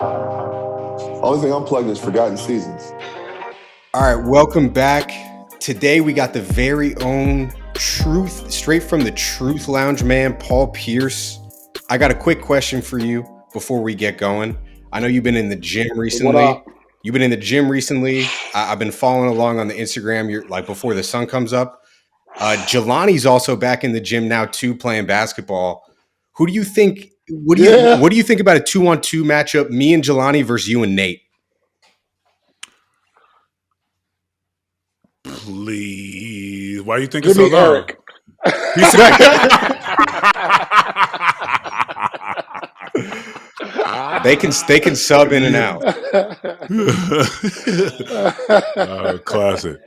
Only thing unplugged is Forgotten Seasons. All right, welcome back. Today we got the very own Truth, straight from the Truth Lounge man, Paul Pierce. I got a quick question for you before we get going. I know you've been in the gym recently. I've been following along on the Instagram. You're like before the sun comes up. Jelani's also back in the gym now too, playing basketball. Who do you think? What do you think about a 2-on-2 matchup? Me and Jelani versus you and Nate. Please, why are you thinking so long? Eric. They can sub in and out. Classic.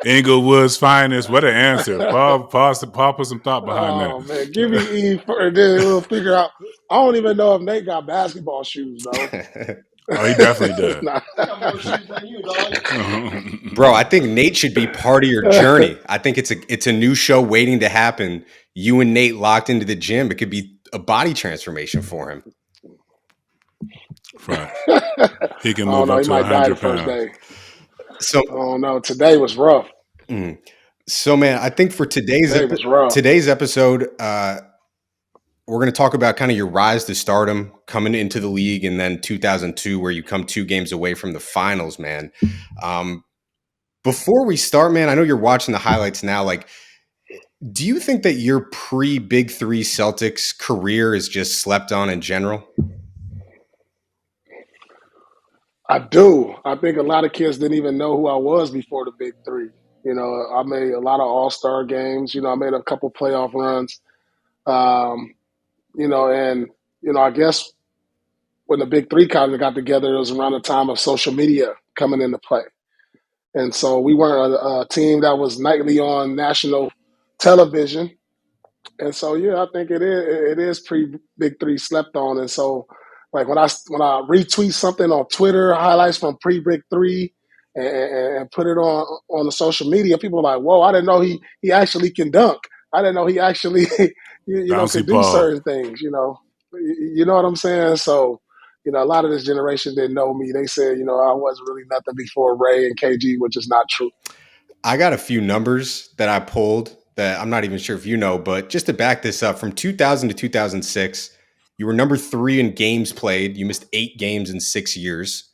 Inglewood's finest. What an answer. Paul put some thought behind that. Oh man, give me E and then we'll figure out. I don't even know if Nate got basketball shoes though. Oh, he definitely does. Bro, I think Nate should be part of your journey. I think it's a new show waiting to happen. You and Nate locked into the gym. It could be a body transformation for him. Right. He can move up to 100 pounds. So, oh no, today was rough. So, man, I think for today's episode, we're going to talk about kind of your rise to stardom, coming into the league, and then 2002, where you come 2 games away from the finals, man. Before we start, man, I know you're watching the highlights now. Like, do you think that your pre-Big Three Celtics career is just slept on in general? I do. I think a lot of kids didn't even know who I was before the Big Three. You know, I made a lot of All-Star games. You know, I made a couple playoff runs. You know, and, you know, I guess when the Big Three kind of got together, it was around the time of social media coming into play. And so we weren't a team that was nightly on national television. And so, yeah, I think it is pre-Big Three slept on. And so, like, when I retweet something on Twitter, highlights from pre-Big Three, and put it on the social media, people are like, whoa, I didn't know he actually can dunk. I didn't know he actually you know, can do certain things, you know. You know what I'm saying? So, you know, a lot of this generation didn't know me. They said, you know, I wasn't really nothing before Ray and KG, which is not true. I got a few numbers that I pulled that I'm not even sure if you know, but just to back this up, from 2000 to 2006, you were number 3 in games played. You missed 8 games in 6 years,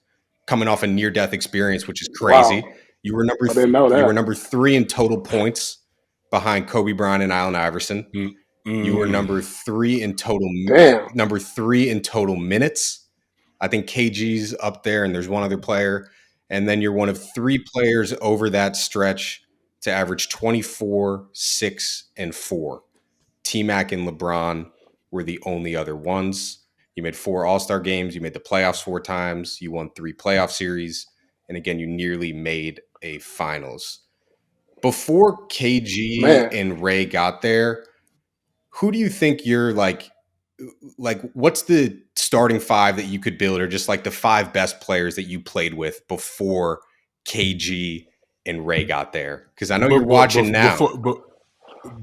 coming off a near-death experience, which is crazy. Wow. You were number 3 in total points behind Kobe Bryant and Allen Iverson. You were number 3 in total minutes. I think KG's up there, and there's one other player. And then you're one of 3 players over that stretch to average 24, 6, and 4. T-Mac and LeBron were the only other ones. You made 4 All-Star games. You made the playoffs 4 times. You won 3 playoff series. And again, you nearly made a finals. Before KG and Ray got there, who do you think you're like what's the starting 5 that you could build, or just like the 5 best players that you played with before KG and Ray got there? Because I know you're watching now.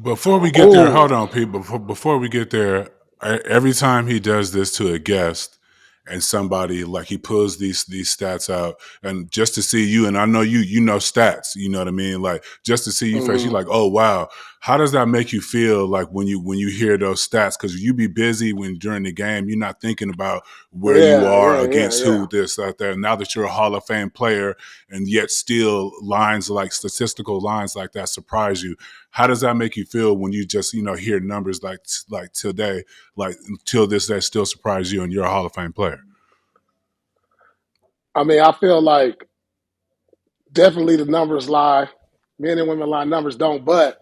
Before we get there, hold on, Pete. Before we get there, every time he does this to a guest and somebody, like, he pulls these stats out, and just to see you, and I know you know stats, you know what I mean? Like, just to see you face, you're like, oh wow. How does that make you feel, like, when you hear those stats? Because you be busy during the game, you're not thinking about where you are against who, this, that, there. Now that you're a Hall of Fame player, and yet still statistical lines like that surprise you. How does that make you feel when you just, you know, hear numbers like today, like until this day still surprise you, and you're a Hall of Fame player? I mean, I feel like definitely the numbers lie. Men and women lie, numbers don't. But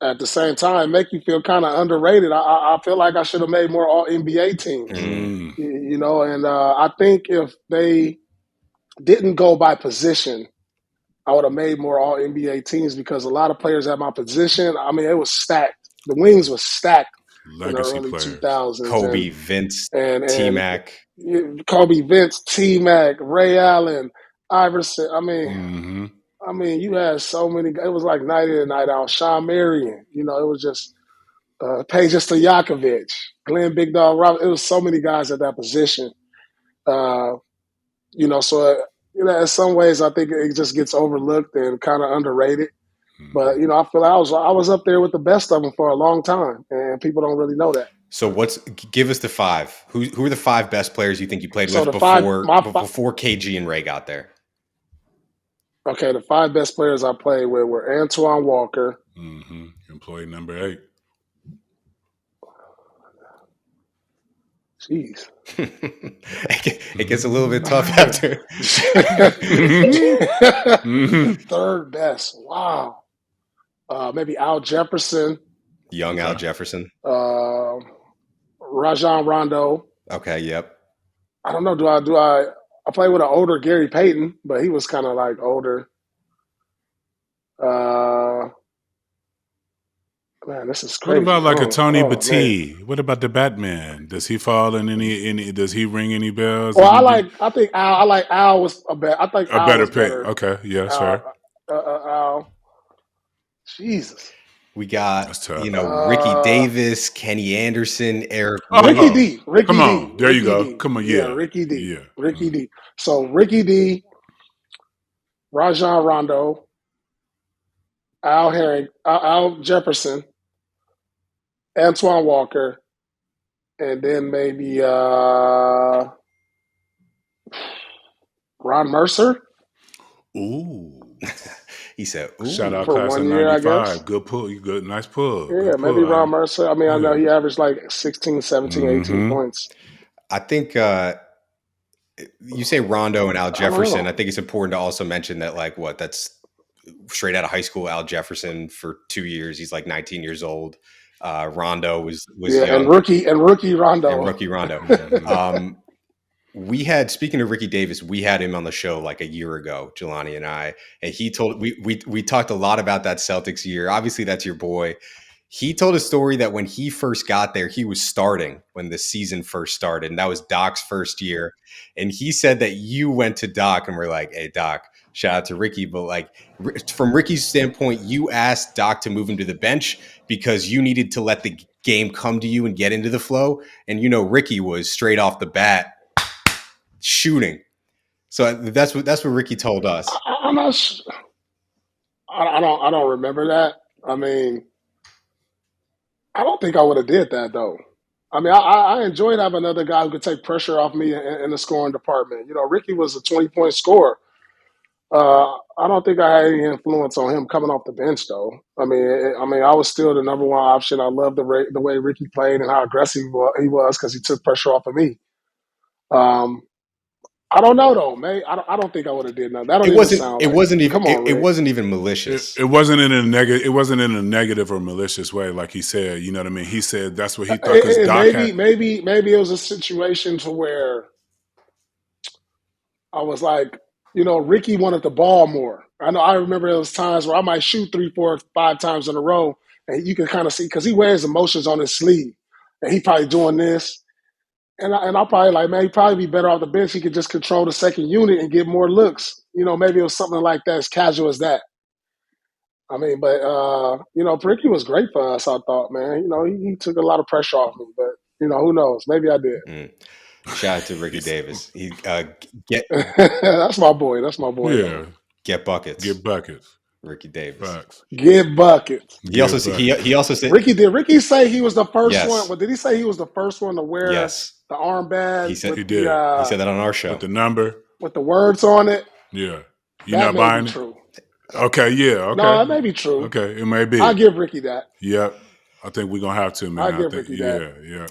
at the same time, make you feel kind of underrated. I feel like I should have made more All-NBA teams, you know, and I think if they didn't go by position, I would have made more All-NBA teams, because a lot of players at my position, I mean, it was stacked. The wings was stacked Legacy in the early players. 2000s. Kobe, Vince, T-Mac. Kobe, Vince, T-Mac, Ray Allen, Iverson. I mean, you had so many. It was like night in and night out. Sean Marion, you know, it was just Peja Stojakovic. Glenn Big Dog Robinson. It was so many guys at that position. So in some ways, I think it just gets overlooked and kind of underrated. But I feel like I was up there with the best of them for a long time, and people don't really know that. So give us the five. Who are the five best players you think you played with before KG and Ray got there? Okay, the five best players I played with were Antoine Walker. Employee number 8. Jeez. It gets a little bit tough after. Third best. Wow. Maybe Al Jefferson. Young Al Jefferson. Rajon Rondo. Okay, yep. I don't know. I played with an older Gary Payton, but he was kind of like older. Man, this is crazy. What about like a Tony Battie? What about the Batman? Does he fall in any? Does he ring any bells? Well, I think Al was a better. I think a Al better was pick. Better. Okay, yeah, sure. Al. Jesus. We got Ricky Davis, Kenny Anderson, Eric. Ricky D. Come on, there you go. Come on, yeah. Ricky D. Yeah. Ricky D. So Ricky D. Rajon Rondo. Al Jefferson, Antoine Walker, and then maybe Ron Mercer. Ooh. He said, ooh. Shout out class of 95. Good pull. Good, nice pull. Yeah, good maybe Ron Mercer. I mean, I know he averaged like 16, 17, 18 points. I think you say Rondo and Al Jefferson. I think it's important to also mention that that's straight out of high school, Al Jefferson for 2 years. He's like 19 years old. Rondo was young. And rookie Rondo. And rookie Rondo. Speaking of Ricky Davis, we had him on the show like a year ago, Jelani and I, and he told we talked a lot about that Celtics year. Obviously, that's your boy. He told a story that when he first got there, he was starting when the season first started, and that was Doc's first year. And he said that you went to Doc and were like, "Hey, Doc." Shout out to Ricky, but from Ricky's standpoint, you asked Doc to move him to the bench because you needed to let the game come to you and get into the flow. And Ricky was straight off the bat shooting. So that's what Ricky told us. I'm not. I don't remember that. I mean, I don't think I would have did that though. I mean, I enjoyed having another guy who could take pressure off me in the scoring department. Ricky was a 20-point scorer. I don't think I had any influence on him coming off the bench, though. I mean, I was still the number one option. I loved the way Ricky played and how aggressive he was because he took pressure off of me. I don't know though, man. I don't think I would have did nothing. That it wasn't even malicious. It wasn't in a negative. It wasn't in a negative or malicious way, like he said. You know what I mean? He said that's what he thought. Because maybe it was a situation to where I was like, Ricky wanted the ball more. I remember those times where I might shoot 3, 4, 5 times in a row, and you can kind of see because he wears emotions on his sleeve, and he probably doing this. And I'll probably like, man, he'd probably be better off the bench. He could just control the second unit and get more looks. Maybe it was something like that, as casual as that. I mean, but, Ricky was great for us, I thought, man. He took a lot of pressure off me. But, who knows? Maybe I did. Shout out to Ricky Davis. He That's my boy. Yeah. Get buckets. Ricky Davis. Facts. Get buckets. He also said Did Ricky say he was the first one? Well, did he say he was the first one to wear the armband? He said he did. He said that on our show. With the number. With the words on it. Yeah. You're not buying it? True. Okay, yeah. Okay. No, that may be true. Okay, it may be. I'll give Ricky that. Yep. I think we're gonna have to, man. I'll give Ricky that. Yeah.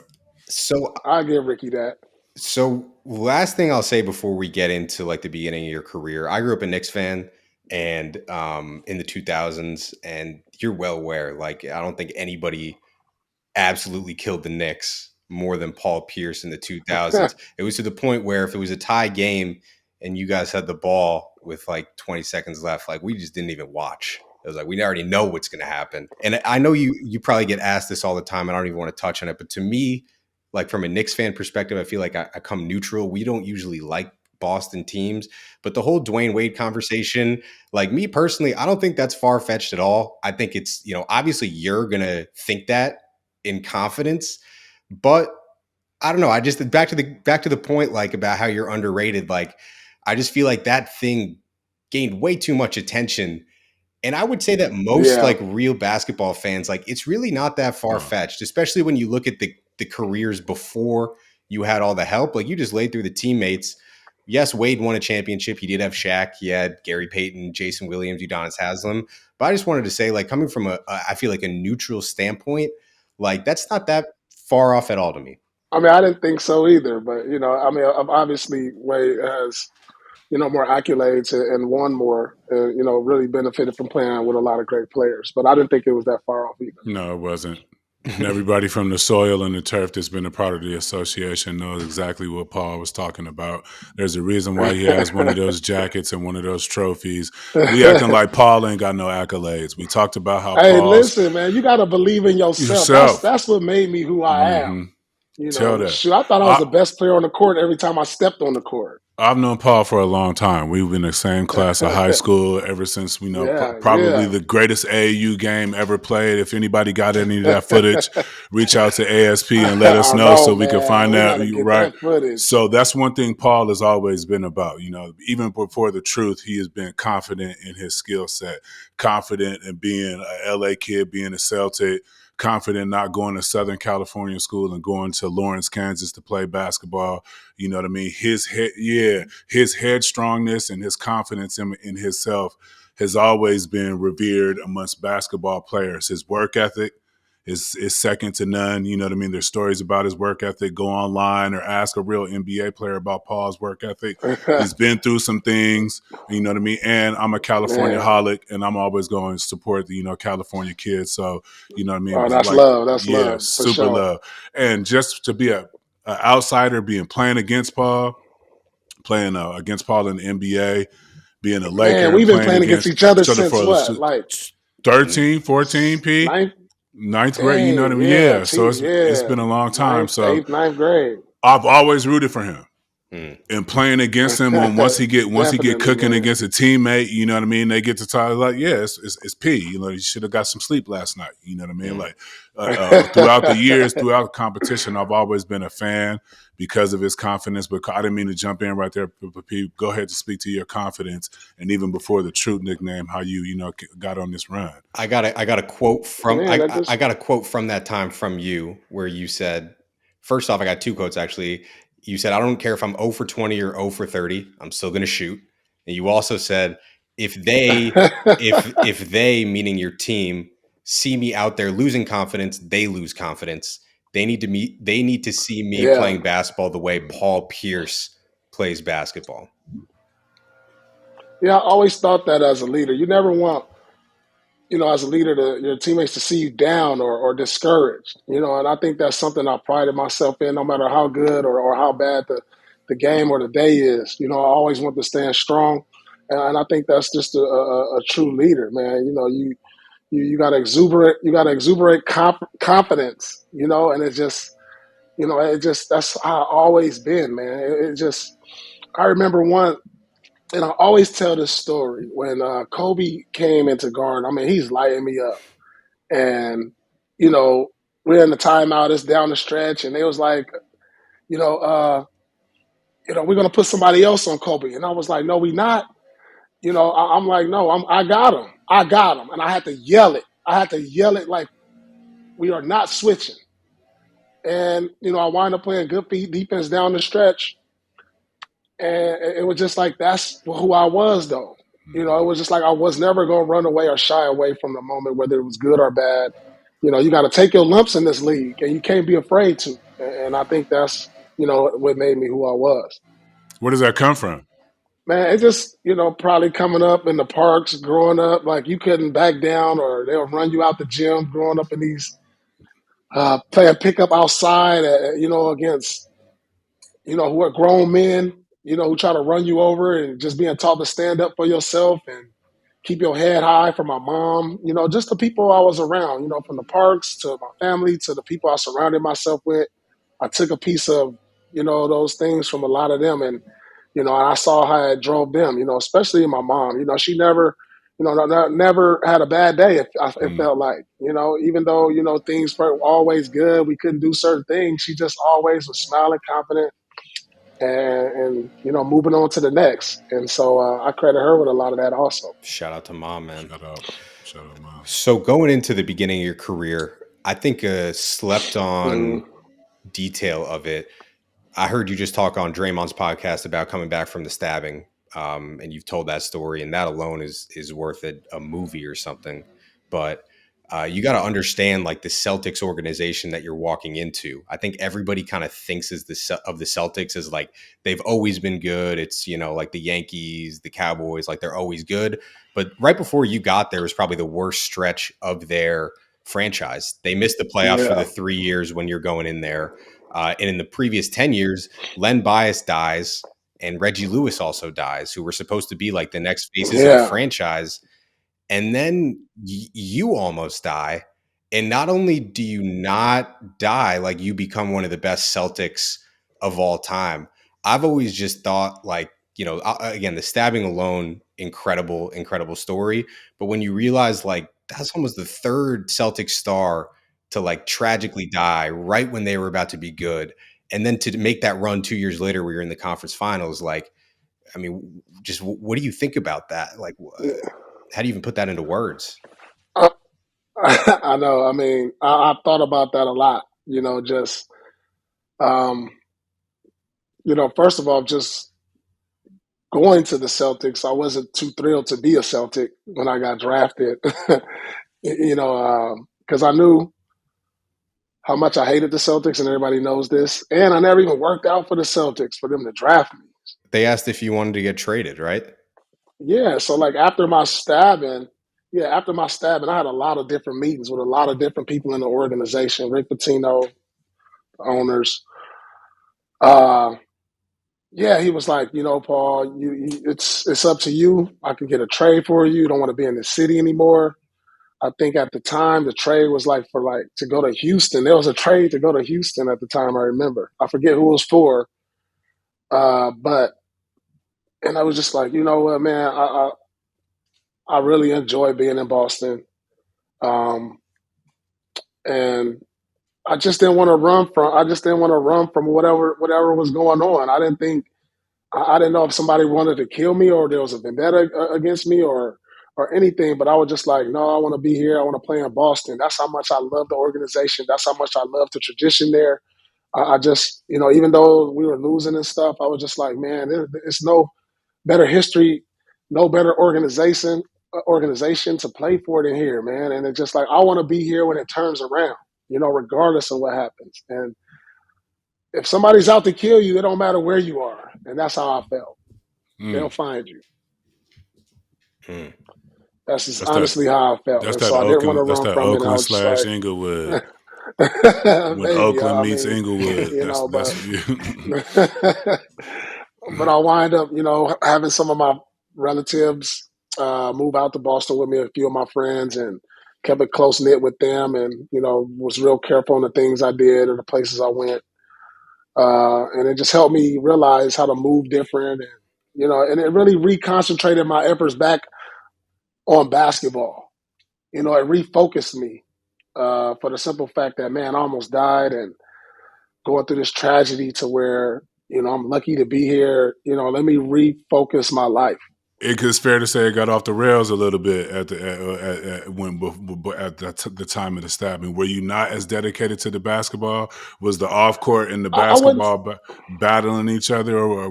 So I'll give Ricky that. So last thing I'll say before we get into the beginning of your career, I grew up a Knicks fan and in the 2000s, and you're well aware, I don't think anybody absolutely killed the Knicks more than Paul Pierce in the 2000s. It was to the point where if it was a tie game and you guys had the ball with 20 seconds left, we just didn't even watch. It was we already know what's going to happen. And I know you probably get asked this all the time, and I don't even want to touch on it, but to me, from a Knicks fan perspective, I feel like I come neutral. We don't usually like Boston teams, but the whole Dwayne Wade conversation, me personally, I don't think that's far-fetched at all. I think it's, obviously you're going to think that in confidence, But I don't know. I just back to the point, like, about how you're underrated. Like, I just feel like that thing gained way too much attention. And I would say that most Yeah. like real basketball fans, like, it's really not that far fetched, especially when you look at the careers before you had all the help. Like, you just laid through the teammates. Yes, Wade won a championship. He did have Shaq. He had Gary Payton, Jason Williams, Udonis Haslem. But I just wanted to say, like, coming from I feel like a neutral standpoint, like, that's not that far off at all to me. I mean, I didn't think so either, but I mean, obviously Wade has more accolades and won more, and really benefited from playing with a lot of great players. But I didn't think it was that far off either. No, it wasn't. And everybody from the soil and the turf that's been a part of the association knows exactly what Paul was talking about. There's a reason why he has one of those jackets and one of those trophies. We acting like Paul ain't got no accolades. We talked about how Hey, Paul's listen, man, you got to believe in yourself. That's what made me who I am. Tell that. Shoot, I thought I was the best player on the court every time I stepped on the court. I've known Paul for a long time. We've been in the same class of high school ever since we know probably the greatest AAU game ever played. If anybody got any of that footage, reach out to ASP and let us know so we can find out. Right. That so that's one thing Paul has always been about. Even before the truth, he has been confident in his skill set, confident in being a LA kid, being a Celtic, confident not going to Southern California school and going to Lawrence, Kansas to play basketball. You know what I mean? His headstrongness and his confidence in himself has always been revered amongst basketball players. His work ethic is second to none. You know what I mean? There's stories about his work ethic. Go online or ask a real NBA player about Paul's work ethic. He's been through some things, you know what I mean? And I'm a California-holic, and I'm always going to support the, California kids. So, you know what I mean? Oh, that's love. That's love. Super sure. love. And just to be an outsider, playing against Paul in the NBA, being a Laker. Man, we've been playing against each other since what? Like 13, 14, P? Ninth grade, you know what I mean? Yeah. So it's been a long time. Ninth grade. I've always rooted for him. And playing against him once he get cooking against a teammate, you know what I mean? They get to talk like, it's P. You should have got some sleep last night. You know what I mean? Like throughout the years, throughout the competition, I've always been a fan because of his confidence. But I didn't mean to jump in right there. P, go ahead to speak to your confidence, and even before the Truth nickname, how you got on this run. I got a quote from I got a quote from that time from you where you said, first off, I got two quotes actually. You said, I don't care if I'm 0 for 20 or 0 for 30, I'm still going to shoot. And you also said, if they, meaning your team, see me out there losing confidence, they lose confidence. They need to see me playing basketball the way Paul Pierce plays basketball. Yeah, I always thought that as a leader. You never want, as a leader, your teammates to see you down or discouraged, and I think that's something I prided myself in, no matter how good or how bad the game or the day is. I always want to stand strong, and I think that's just a true leader, man. You got exuberant confidence, and it's just, that's how I've always been, man. I remember one. And I always tell this story when Kobe came into guard. I mean, he's lighting me up, and we're in the timeout. It's down the stretch, and they was like, we're gonna put somebody else on Kobe, and I was like, no, we not. I'm like, no, I got him, and I had to yell it like we are not switching, and I wind up playing good defense down the stretch. And it was just like, that's who I was, though. It was just like I was never going to run away or shy away from the moment, whether it was good or bad. You got to take your lumps in this league, and you can't be afraid to. And I think that's, what made me who I was. Where does that come from? Man, it just, probably coming up in the parks, growing up, like you couldn't back down or they'll run you out the gym, growing up in these, playing pickup outside, against, who are grown men. Who try to run you over, and just being taught to stand up for yourself and keep your head high from my mom, just the people I was around, from the parks to my family to the people I surrounded myself with. I took a piece of, those things from a lot of them. And, I saw how it drove them, especially my mom. She never, never had a bad day. It felt like, even though, things were always good, we couldn't do certain things. She just always was smiling, confident, and moving on to the next. And so I credit her with a lot of that also. Shout out to mom, man. Shout out, mom. So going into the beginning of your career, I think a slept on detail of it. I heard you just talk on Draymond's podcast about coming back from the stabbing, and you've told that story, and that alone is worth a movie or something. But you got to understand, like, the Celtics organization that you're walking into. I think everybody kind of thinks of the Celtics as like they've always been good. It's like the Yankees, the Cowboys, like they're always good. But right before you got there was probably the worst stretch of their franchise. They missed the playoffs for the 3 years when you're going in there. And in the previous 10 years, Len Bias dies and Reggie Lewis also dies, who were supposed to be like the next faces of the franchise. And then you almost die. And not only do you not die, like you become one of the best Celtics of all time. I've always just thought, like, again, the stabbing alone, incredible, incredible story. But when you realize, like, that's almost the third Celtic star to like tragically die right when they were about to be good. And then to make that run 2 years later where you're in the conference finals, like, I mean, just what do you think about that? Like, how do you even put that into words? I know. I mean, I've thought about that a lot, just, first of all, just going to the Celtics, I wasn't too thrilled to be a Celtic when I got drafted, because I knew how much I hated the Celtics, and everybody knows this. And I never even worked out for the Celtics for them to draft me. They asked if you wanted to get traded, right? Yeah. So like after my stabbing, I had a lot of different meetings with a lot of different people in the organization, Rick Pitino, owners. He was like, Paul, it's up to you. I can get a trade for you. You don't want to be in the city anymore. I think at the time the trade was to go to Houston. There was a trade to go to Houston at the time. I remember. I forget who it was for. And I was just like, you know what, man, I really enjoy being in Boston. And I just didn't want to run from whatever was going on. I didn't know if somebody wanted to kill me or there was a vendetta against me or anything, but I was just like, no, I want to be here. I want to play in Boston. That's how much I love the organization. That's how much I love the tradition there. I just, even though we were losing and stuff, I was just like, man, it's no better history, no better organization to play for than here, man. And it's just like, I want to be here when it turns around, regardless of what happens. And if somebody's out to kill you, it don't matter where you are. And that's how I felt. They'll find you. That's just honestly how I felt. That's and so I didn't want to run that from it. Oakland / Inglewood. When Maybe, Oakland meets Inglewood, but I wind up, having some of my relatives move out to Boston with me, a few of my friends, and kept it close knit with them, and was real careful on the things I did and the places I went. And it just helped me realize how to move different, and it really reconcentrated my efforts back on basketball. It refocused me for the simple fact that, man, I almost died and going through this tragedy to where, I'm lucky to be here. Let me refocus my life. It's fair to say it got off the rails a little bit at the time of the stabbing. Were you not as dedicated to the basketball? Was the off court and the basketball battling each other, or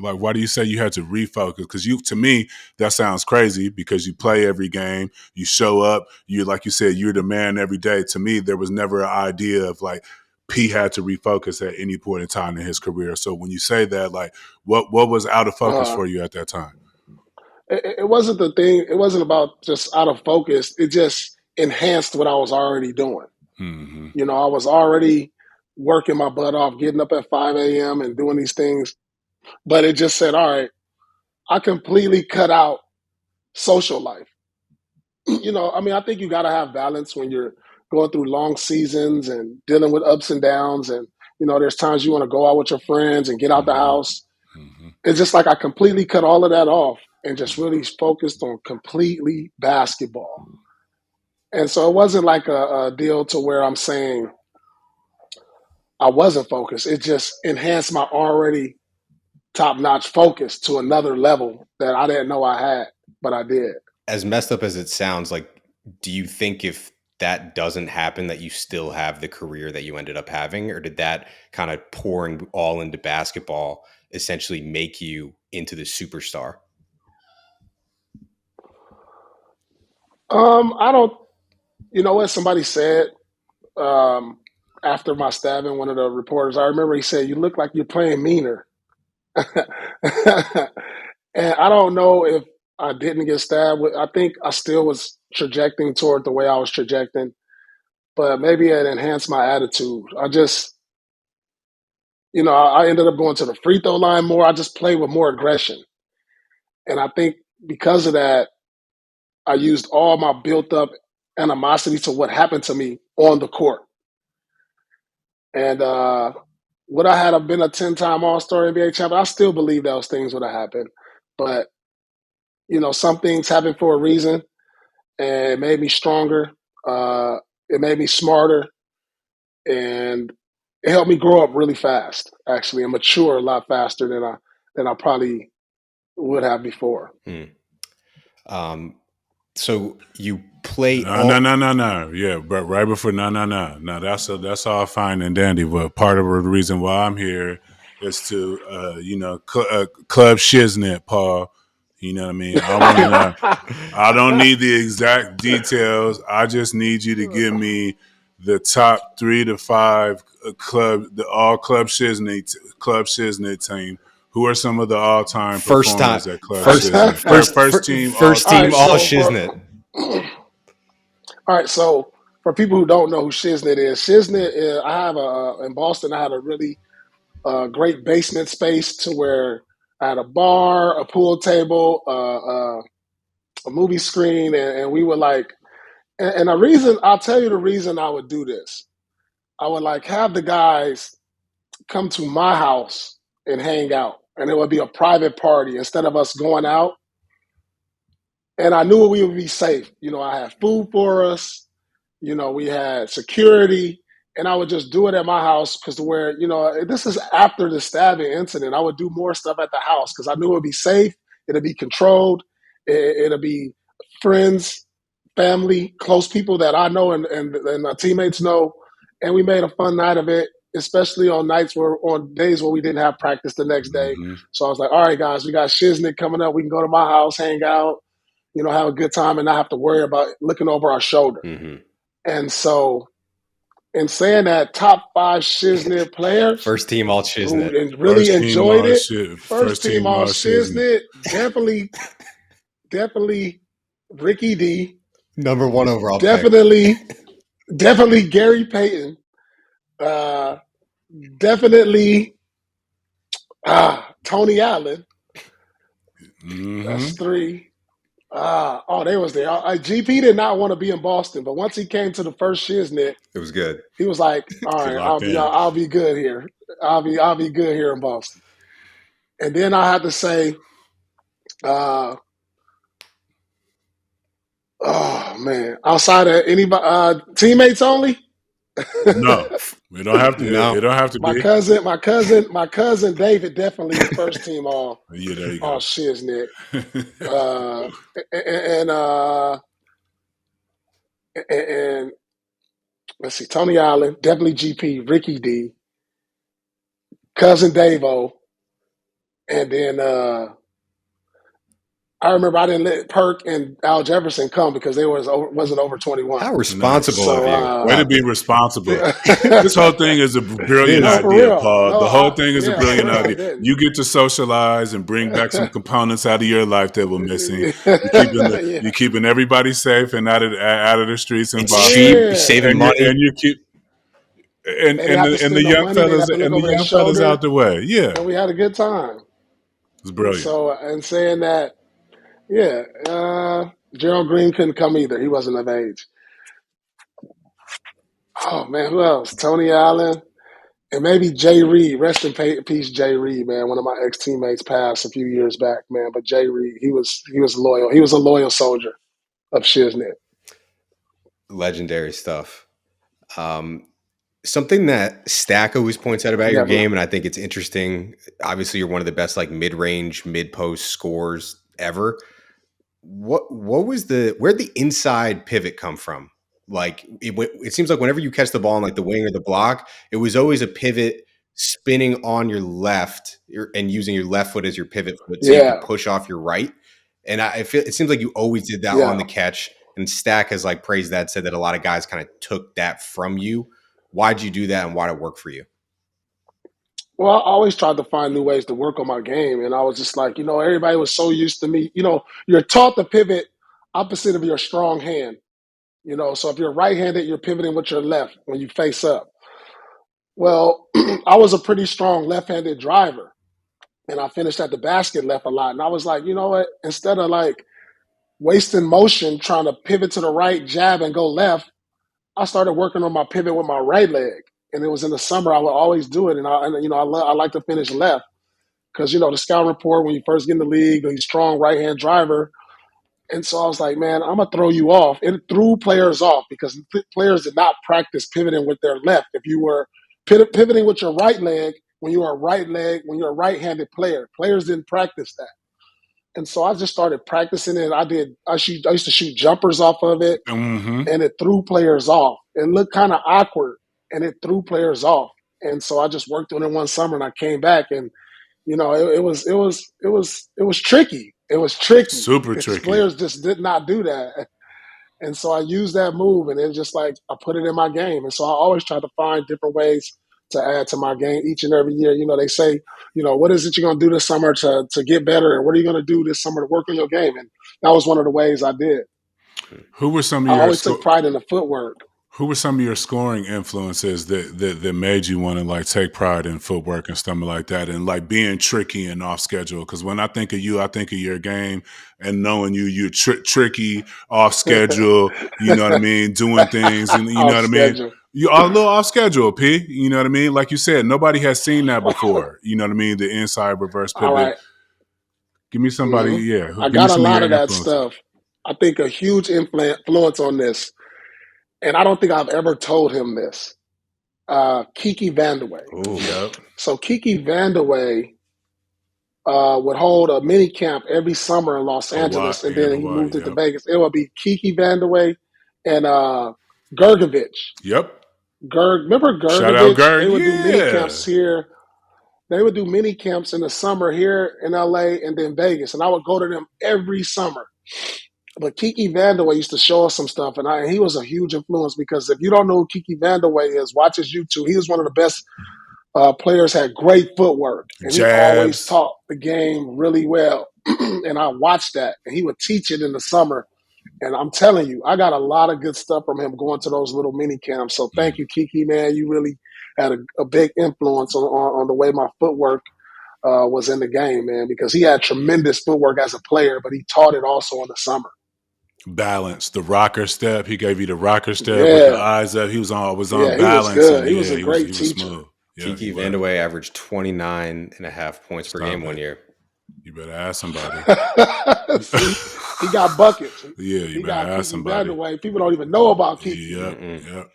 like, why do you say you had to refocus? Because to me, that sounds crazy because you play every game, you show up, like you said, you're the man every day. To me, there was never an idea of like P had to refocus at any point in time in his career. So when you say that, like, what was out of focus for you at that time? It wasn't the thing. It wasn't about just out of focus. It just enhanced what I was already doing. Mm-hmm. I was already working my butt off, getting up at 5 a.m. and doing these things. But it just said, all right, I completely cut out social life. I think you got to have balance when you're going through long seasons and dealing with ups and downs. And, there's times you want to go out with your friends and get out the house. Mm-hmm. It's just like I completely cut all of that off and just really focused on completely basketball. And so it wasn't like a deal to where I'm saying I wasn't focused. It just enhanced my already top-notch focus to another level that I didn't know I had, but I did. As messed up as it sounds, like, do you think if that doesn't happen that you still have the career that you ended up having, or did that kind of pouring all into basketball essentially make you into the superstar? I don't, you know what somebody said after my stabbing, one of the reporters, I remember he said, "You look like you're playing meaner." And I don't know if I didn't get stabbed. I think I still was trajecting toward the way I was trajecting, but maybe it enhanced my attitude. I just, I ended up going to the free throw line more. I just played with more aggression. And I think because of that, I used all my built up animosity to what happened to me on the court. And would I have been a 10-time All-Star NBA champion? I still believe those things would have happened. But, some things happen for a reason, and it made me stronger. It made me smarter, and it helped me grow up really fast, actually, and mature a lot faster than I probably would have before. So you play No. Yeah, but right before no. Now that's all fine and dandy, but part of the reason why I'm here is to Club Shiznit, Paul. You know what I mean? I want to know. I don't need the exact details. I just need you to give me the top 3 to 5 Club Shiznit team. Who are some of the all-time performers at Club Shiznit? First team all Shiznit. All right, so for people who don't know who Shiznit is, I have in Boston, I had a really great basement space to where I had a bar, a pool table, a movie screen, and we would and I'll tell you the reason I would do this. I would have the guys come to my house and hang out, and it would be a private party instead of us going out. And I knew we would be safe. I had food for us. We had security, and I would just do it at my house because this is after the stabbing incident. I would do more stuff at the house because I knew it would be safe. It'd be controlled. It'll be friends, family, close people that I know and my teammates know. And we made a fun night of it, especially on days where we didn't have practice the next day. Mm-hmm. So I was like, all right, guys, we got Shiznit coming up. We can go to my house, hang out, have a good time and not have to worry about looking over our shoulder. Mm-hmm. And so, in saying that, top 5 Shiznit players, first team all Shiznit, who really enjoyed it. First team all Shiznit. Definitely Ricky D. Number 1 overall. Definitely Gary Payton. Definitely Tony Allen. Mm-hmm. That's 3. They was there. GP did not want to be in Boston, but once he came to the first Shiznit, it was good. He was like, "All right, I'll be good here. I'll be good here in Boston." And then I had to say, oh man, outside of anybody, teammates only. No, we don't have to. No. It don't have to my be. My cousin David definitely first team all. Yeah, there you go. All Shiznit. And let's see, Tony Allen, definitely GP, Ricky D, cousin Davo, and then I remember I didn't let Perk and Al Jefferson come because they wasn't over 21. How responsible of you! Way to be responsible. This whole thing is a brilliant idea, Paul. The whole thing is a brilliant idea. You get to socialize and bring back some components out of your life that were missing. You're keeping everybody safe and out of the streets and cheap, saving money, and you keep. And the young fellas out the way. Yeah. And we had a good time. It's brilliant. So, and saying that, Gerald Green couldn't come either. He wasn't of age. Oh, man, who else? Tony Allen. And maybe Jay Reed, rest in peace, Jay Reed, man. One of my ex teammates passed a few years back, man. But Jay Reed, he was loyal. He was a loyal soldier of Shiznit. Legendary stuff. Something that Stack always points out about your game, and I think it's interesting. Obviously, you're one of the best like mid-range, mid-post scorers ever. Where'd the inside pivot come from? Like it seems like whenever you catch the ball on like the wing or the block, it was always a pivot spinning on your left and using your left foot as your pivot foot so you could push off your right. And I feel it seems like you always did that on the catch. And Stack has like praised that, said that a lot of guys kind of took that from you. Why'd you do that and why'd it work for you? Well, I always tried to find new ways to work on my game. And I was just like, everybody was so used to me. You're taught to pivot opposite of your strong hand. So if you're right-handed, you're pivoting with your left when you face up. Well, I was a pretty strong left-handed driver. And I finished at the basket left a lot. And I was like, you know what? Instead of like wasting motion trying to pivot to the right, jab, and go left, I started working on my pivot with my right leg. And it was in the summer. I would always do it. And I like to finish left because, the scout report, when you first get in the league, he's strong right-hand driver. And so I was like, man, I'm going to throw you off. It threw players off because players did not practice pivoting with their left. If you were pivoting with your right leg, when you're a right-handed player, players didn't practice that. And so I just started practicing it. I used to shoot jumpers off of it, and it threw players off. It looked kind of awkward, and it threw players off. And so I just worked on it one summer, and I came back, and it was tricky. It was tricky. Super tricky. Players just did not do that. And so I used that move, and it's just like I put it in my game. And so I always try to find different ways to add to my game each and every year. They say, what is it you're going to do this summer to get better? And what are you going to do this summer to work on your game? And that was one of the ways I did. Who were some of I always took pride in the footwork. Who were some of your scoring influences that made you want to like take pride in footwork and stuff like that, and like being tricky and off schedule? Because when I think of you, I think of your game and knowing you're tricky, off schedule. You know what I mean? Doing things, and you know what I mean. You are a little off schedule, P. You know what I mean? Like you said, nobody has seen that before. You know what I mean? The inside reverse pivot. Right. Give me somebody, I got a lot of that stuff. I think a huge influence on this. And I don't think I've ever told him this. Kiki Vandeweghe. Ooh, yep. So Kiki Vandeweghe would hold a mini camp every summer in Los Angeles, and then he moved it to Vegas. It would be Kiki Vandeweghe and Gergovich. Yep. Remember Gergovich? Shout out Gerg. They would do mini camps here. They would do mini camps in the summer here in LA and then Vegas, and I would go to them every summer. But Kiki Vandeweghe used to show us some stuff, and he was a huge influence because if you don't know who Kiki Vandeweghe is, watch his YouTube. He was one of the best players, had great footwork, and he always taught the game really well. And I watched that, and he would teach it in the summer. And I'm telling you, I got a lot of good stuff from him going to those little mini camps. So thank you, Kiki, man. You really had a big influence on the way my footwork was in the game, man, because he had tremendous footwork as a player, but he taught it also in the summer. Balance, the rocker step. He gave you the rocker step with the eyes up. He was on balance. He was good. He was a great teacher. Smooth. Kiki Vandeweghe averaged 29.5 points per game 1 year. You better ask somebody. See, he got buckets. Yeah, you better ask somebody. Vandeweghe. People don't even know about Kiki. Yep.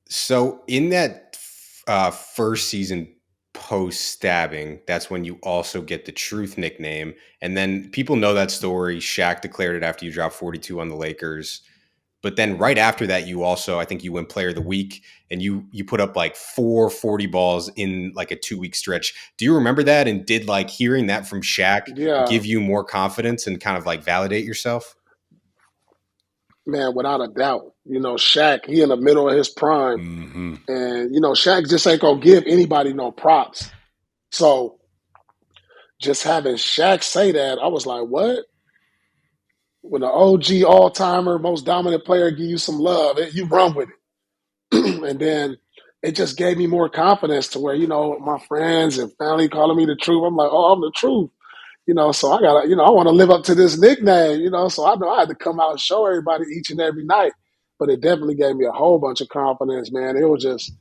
So in that first season post-stabbing, that's when you also get the Truth nickname. And then people know that story. Shaq declared it after you dropped 42 on the Lakers. But then right after that, you also, I think you win Player of the Week, and you put up like 4 40 balls in like a 2-week stretch. Do you remember that? And did like hearing that from Shaq give you more confidence and kind of like validate yourself? Man, without a doubt. Shaq, he in the middle of his prime. Mm-hmm. And, Shaq just ain't going to give anybody no props. So just having Shaq say that, I was like, what? When an OG all-timer, most dominant player give you some love, you run with it. And then it just gave me more confidence to where, my friends and family calling me the truth. I'm like, oh, I'm the truth. So I got to, I want to live up to this nickname, so I know I had to come out and show everybody each and every night. But it definitely gave me a whole bunch of confidence, man. It was just,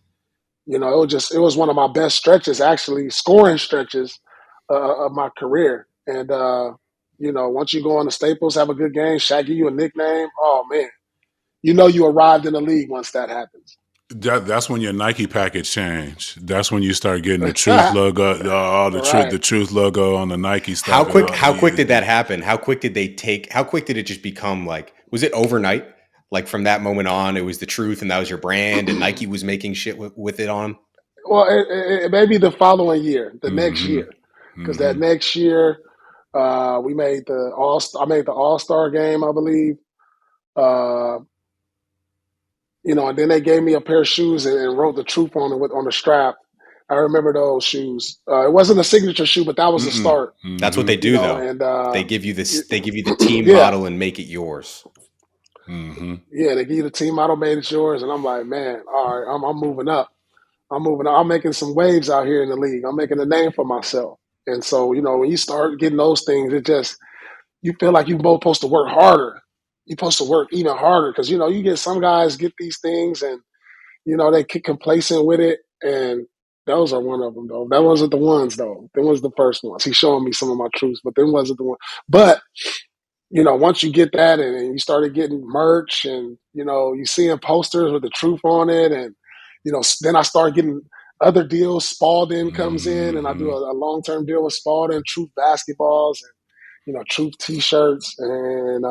it was one of my best stretches, actually, scoring stretches of my career. And, once you go on the Staples, have a good game, Shaq give you a nickname, oh, man, you arrived in the league once that happens. That's when your Nike package changed. That's when you start getting the Truth logo, the Truth logo on the Nike stuff. How quick did that happen? How quick did it just become like, was it overnight? Like from that moment on, it was the Truth and that was your brand and Nike was making shit with it on? Well, it may be the following year, next year. Because that next year, we made I made the All-Star game, I believe. And then they gave me a pair of shoes and wrote the Truth on it on the strap. I remember those shoes. It wasn't a signature shoe, but that was the start. That's what they do, though. And they give you this. They give you the team model and make it yours. Yeah, they give you the team model, made it yours, and I'm like, man, all right, I'm moving up. I'm making some waves out here in the league. I'm making a name for myself. And so, when you start getting those things, you feel like you're both supposed to work harder. You're supposed to work even harder because, you get some guys get these things and, they get complacent with it. And those are one of them, though. That wasn't the ones, though. Them was the first ones. He's showing me some of my truths, but them wasn't the one. But, once you get that and you started getting merch and, you seeing posters with the Truth on it and, then I started getting other deals. Spalding comes in and I do a long-term deal with Spalding, Truth basketballs and, Truth T-shirts. And,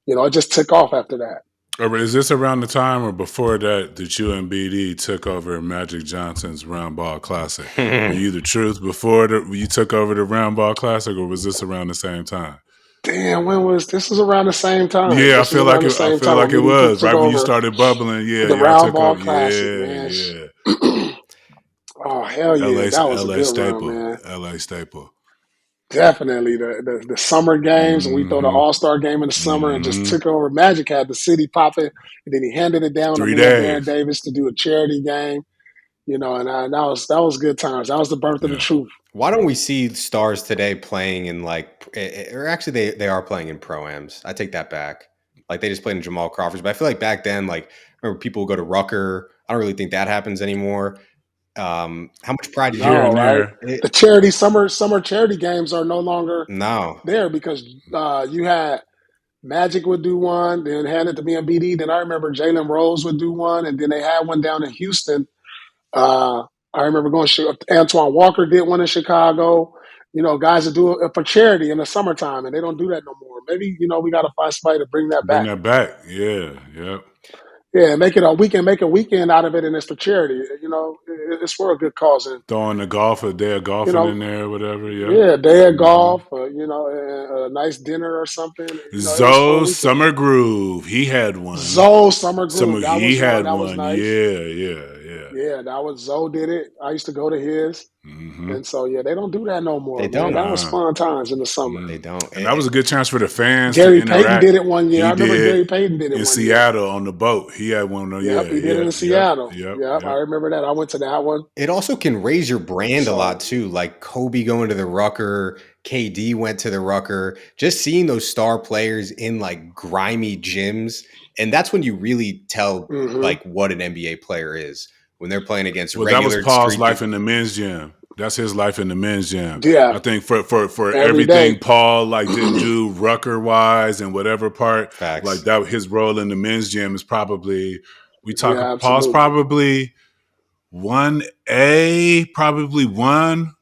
it just took off after that. Is this around the time or before that you and BD took over Magic Johnson's Round Ball Classic? Were you the Truth before you took over the Round Ball Classic, or was this around the same time? Damn, this was around the same time. Yeah, I feel like it was right when you started bubbling. Yeah, the Round Ball Classic, man. Yeah. Oh hell yeah, that was LA a good staple, run, man. LA staple. Definitely the summer games, and we throw the All-Star game in the summer and just took over. Magic had the city popping, and then he handed it down to me and Baron Davis to do a charity game. And that was good times. That was the birth of the Truth. Why don't we see stars today playing in or actually they are playing in pro-ams? I take that back. Like they just played in Jamal Crawford's, but I feel like back then, remember people would go to Rucker. I don't really think that happens anymore. How much pride did you have there? The charity summer charity games are no longer there because you had Magic would do one, then hand it to me and BD. Then I remember Jalen Rose would do one, and then they had one down in Houston. I remember going. Antoine Walker did one in Chicago. Guys that do it for charity in the summertime, and they don't do that no more. Maybe we got to find somebody to bring that back. Bring that back, yeah. Yeah, make it a weekend out of it, and it's for charity. It's for a good cause. And throwing a day of golfing in there, or whatever. Yeah, day of golf. A nice dinner or something. Zoe Summer Groove, he had one. Zoe Summer Groove, he had one. Was nice. Yeah. That was Zoe did it. I used to go to his. And so, they don't do that no more. They don't. That was fun times in the summer. They don't. And that was a good chance for the fans Gary to interact. Payton did it one year. I remember Gary Payton did it in Seattle on the boat. He had one. He did it in Seattle. Yep. I remember that. I went to that one. It also can raise your brand a lot too. Like Kobe going to the Rucker, KD went to the Rucker. Just seeing those star players in grimy gyms, and that's when you really tell what an NBA player is. When they're playing against regular. That was Paul's life in the men's gym. That's his life in the men's gym. Yeah, I think for everything Paul didn't do Rucker wise and whatever part. Facts. That his role in the men's gym is probably Paul's probably 1A, probably one.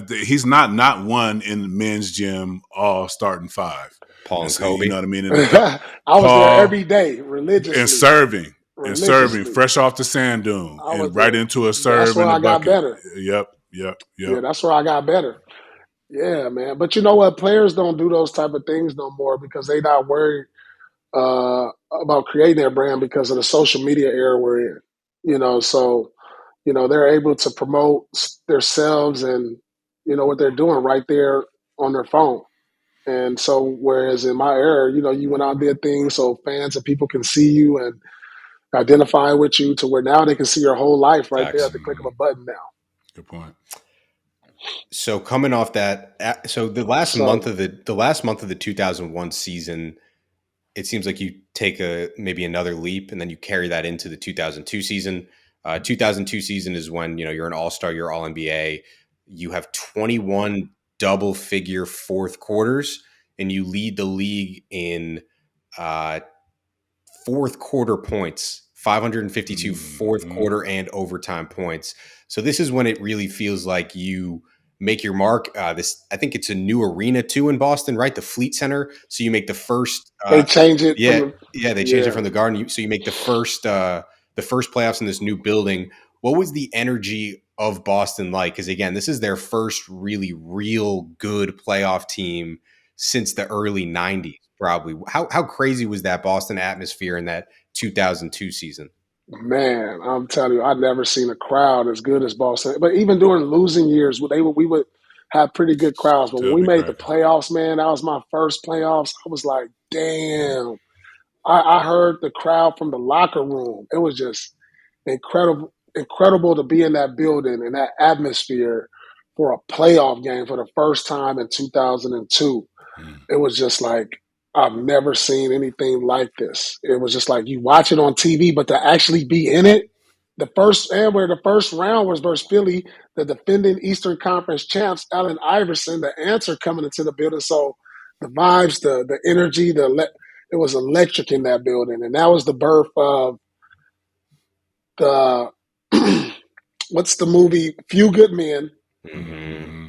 He's not one in the men's gym all starting five. Paul and Kobe. You know what I mean? I was there every day religiously and serving fresh off the sand dune and right into a serve. That's where I got better. Yep. Yeah, that's where I got better. Yeah, man. But you know what? Players don't do those type of things no more because they not worried about creating their brand because of the social media era we're in. So they're able to promote themselves and what they're doing right there on their phone. And so, whereas in my era, you went out there things so fans and people can see you and identify with you to where now they can see your whole life right there at the click of a button now. Good point. So coming off that, the last month of the 2001 season, it seems like you take maybe another leap and then you carry that into the 2002 season. 2002 season is when, you're an all-star, you're all NBA. You have 21 double-figure fourth quarters, and you lead the league in fourth quarter points, 552 fourth quarter and overtime points. So this is when it really feels like you make your mark. I think it's a new arena too in Boston, right? The Fleet Center. So you make the first. They change it. They changed it from the Garden. So you make the first playoffs in this new building. What was the energy of Boston like? Because again, this is their first really real good playoff team since the early 90s. Probably. How crazy was that Boston atmosphere in that 2002 season? Man, I'm telling you, I've never seen a crowd as good as Boston. But even during losing years, we would have pretty good crowds. But when we made the playoffs, man, that was my first playoffs. I was like, damn. I heard the crowd from the locker room. It was just incredible to be in that building and that atmosphere for a playoff game for the first time in 2002. It was just like, I've never seen anything like this. It was just like you watch it on TV, but to actually be in it, the first round was versus Philly, the defending Eastern Conference champs, Allen Iverson, the answer coming into the building. So the vibes, the energy, it was electric in that building. And that was the birth of the, what's the movie? Few Good Men. Mm-hmm.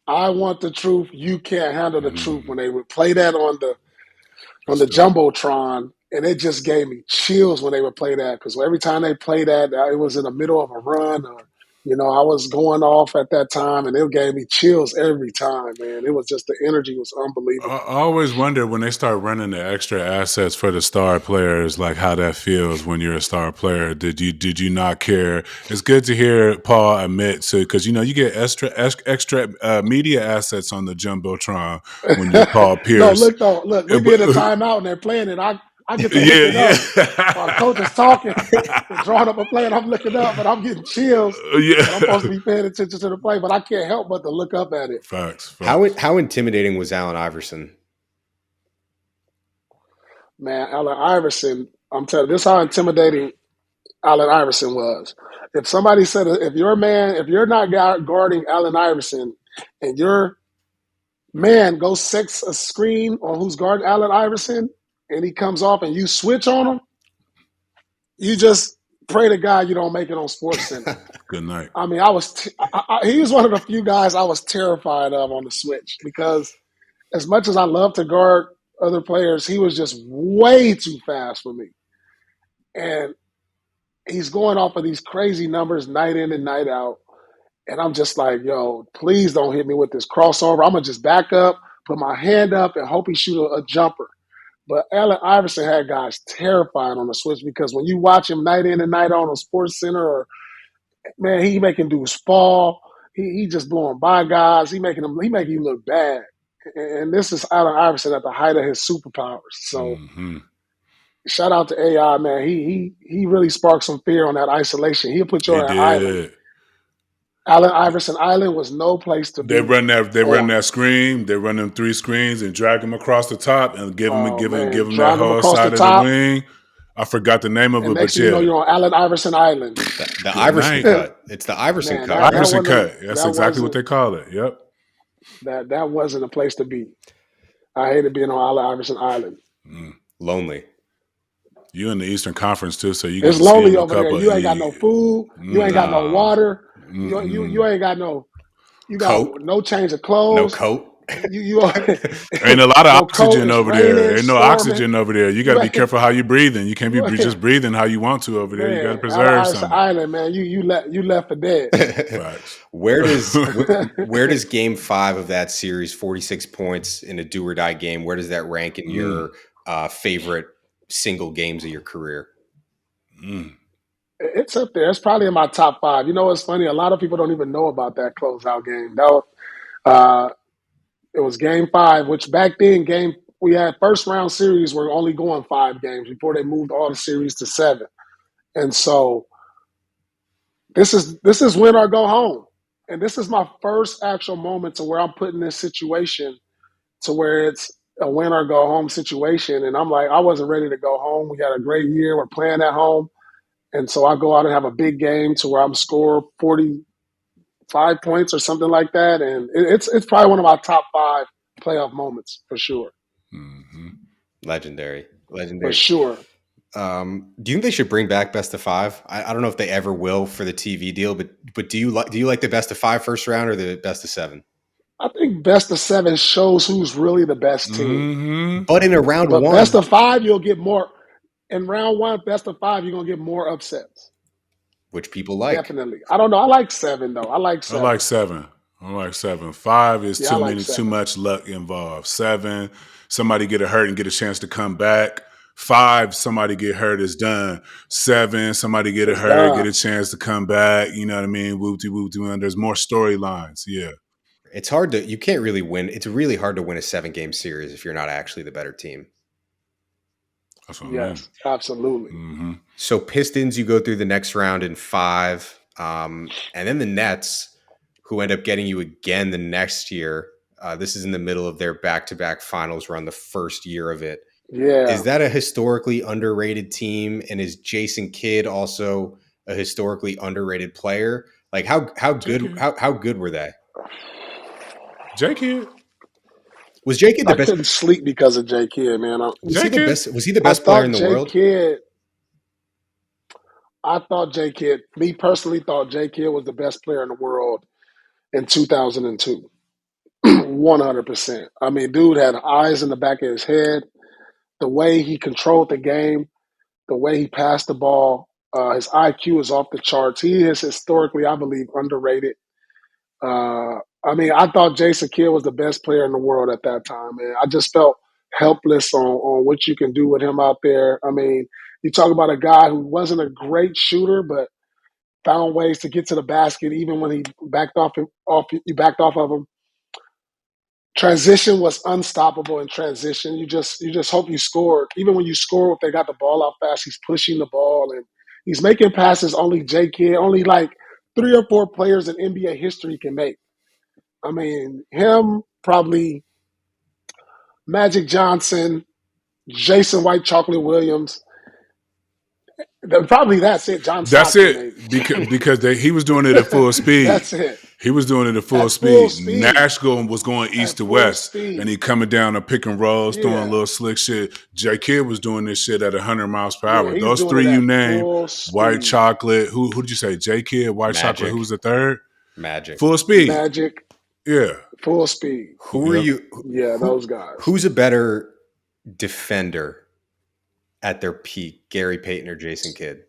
I Want the Truth, You Can't Handle the Truth. When they would play that on the Jumbotron, and it just gave me chills when they would play that, because every time they played that, it was in the middle of a run, or I was going off at that time, and it gave me chills every time, man. It was just, the energy was unbelievable. I always wonder when they start running the extra assets for the star players, like how that feels when you're a star player. Did you not care? It's good to hear Paul admit to, because you get extra media assets on the Jumbotron when you Paul Pierce. Look, we be in a timeout and they're playing it. I get to look it up while the coach is talking, drawing up a play, and I'm looking up, but I'm getting chills. But I'm supposed to be paying attention to the play, but I can't help but to look up at it. Facts. How intimidating was Allen Iverson? Man, Allen Iverson, I'm telling you, this is how intimidating Allen Iverson was. If somebody said, if you're not guarding Allen Iverson, and your man goes sets a screen on who's guarding Allen Iverson, and he comes off and you switch on him, you just pray to God you don't make it on SportsCenter. Good night. I mean, he was one of the few guys I was terrified of on the switch, because as much as I love to guard other players, he was just way too fast for me. And he's going off of these crazy numbers night in and night out. And I'm just like, yo, please don't hit me with this crossover. I'm going to just back up, put my hand up, and hope he shoot a jumper. But Allen Iverson had guys terrified on the switch, because when you watch him night in and night out on SportsCenter, man, he making dudes fall. He just blowing by guys. He making you look bad. And this is Allen Iverson at the height of his superpowers. So shout out to AI, man. He really sparked some fear on that isolation. He'll put you on an island. Allen Iverson Island was no place to be. They run that screen. They run them 3 screens and drag him across the top and give him that whole side of the wing. I forgot the name of it, but you're on Allen Iverson Island. The Iverson cut. It's the Iverson cut. Iverson cut. That's exactly what they call it. Yep. That wasn't a place to be. I hated being on Allen Iverson Island. Lonely. You in the Eastern Conference too, so you. It's lonely over there. You ain't got no food. You ain't got no water. You ain't got no. You got coat. No change of clothes. No coat. You ain't a lot of oxygen over there. Ain't no oxygen over there. You got to be careful how you breathing. You can't be just breathing how you want to over there. You got to preserve something. Island, man. You left for dead. Where does Game 5 of that series, 46 points in a do or die game, where does that rank in your favorite single games of your career? It's up there. It's probably in my top 5. You know what's funny? A lot of people don't even know about that closeout game. It was Game 5, which back then we had first round series were only going 5 games before they moved all the series to 7. And so this is win or go home. And this is my first actual moment to where I'm put in this situation to where it's a win or go home situation. And I'm like, I wasn't ready to go home. We had a great year. We're playing at home. And so I go out and have a big game to where I'm score 45 points or something like that. And it's probably one of my top 5 playoff moments for sure. Mm-hmm. Legendary. For sure. Do you think they should bring back best of 5? I don't know if they ever will for the TV deal, but do you like the best of 5 first round or the best of 7? I think best of 7 shows who's really the best team. Mm-hmm. But in a round But 1, best of 5, you'll get more. In round 1, best of 5, you're gonna get more upsets. which people like. Definitely. I don't know. I like 7 though. I like 7. I like 7. 5 is Yeah, I like 7. too much luck involved. 7, somebody get hurt and get a chance to come back. 5, somebody get hurt, it's done. 7, somebody get It's hurt, done. get a chance to come back. You know what I mean? Whoop-de-whoop-de-whoop. And there's more storylines. Yeah. It's hard to, you can't really win. It's really hard to win a 7-game series if you're not actually the better team. That's what I mean. Yes, absolutely. Mm-hmm. So Pistons, you go through the next round in 5. And then the Nets, who end up getting you again the next year. This is in the middle of their back-to-back finals run, the first year of it. Yeah. Is that a historically underrated team? And is Jason Kidd also a historically underrated player? Like how good were they? J Kidd. Was J Kidd the best? I couldn't sleep because of J Kidd, man. Was he the best player in the world? I thought J Kidd, me personally thought J Kidd was the best player in the world in 2002. 100%. I mean, dude had eyes in the back of his head. The way he controlled the game, the way he passed the ball, his IQ is off the charts. He is historically, I believe, underrated. I mean, I thought Jason Kidd was the best player in the world at that time, man. I just felt helpless on what you can do with him out there. I mean, you talk about a guy who wasn't a great shooter, but found ways to get to the basket even when he backed off of him. Transition was unstoppable in transition. You just hope you scored. Even when you score, if they got the ball out fast, he's pushing the ball and he's making passes only J Kidd, only like 3 or 4 players in NBA history can make. I mean, him, probably Magic Johnson, Jason White, Chocolate Williams. Probably that's it. That's Stockton, it. Because he was doing it at full speed. That's it. He was doing it at full speed. Nash was going east to west, and he coming down a pick and rolls, throwing a little slick shit. J Kidd was doing this shit at 100 miles per hour. Those 3 you named, White Chocolate. Who did you say? J Kidd, White Chocolate. Who was the third? Magic. Full speed. Magic. Yeah. Full speed. Who are you? Those guys. Who's a better defender at their peak, Gary Payton or Jason Kidd?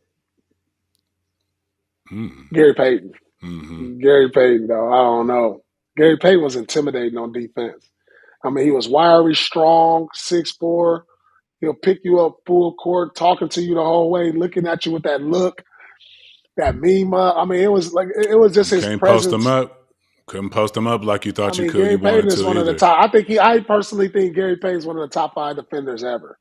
Gary Payton. Mm-hmm. Gary Payton, though, I don't know. Gary Payton was intimidating on defense. I mean, he was wiry, strong, 6'4". He'll pick you up full court, talking to you the whole way, looking at you with that look, that meme. I mean, it was just his Can't presence. Post him up. Couldn't post him up like you thought you could. Gary You Payton wanted is to one either. of the top. I personally think Gary Payton is one of the top 5 defenders ever.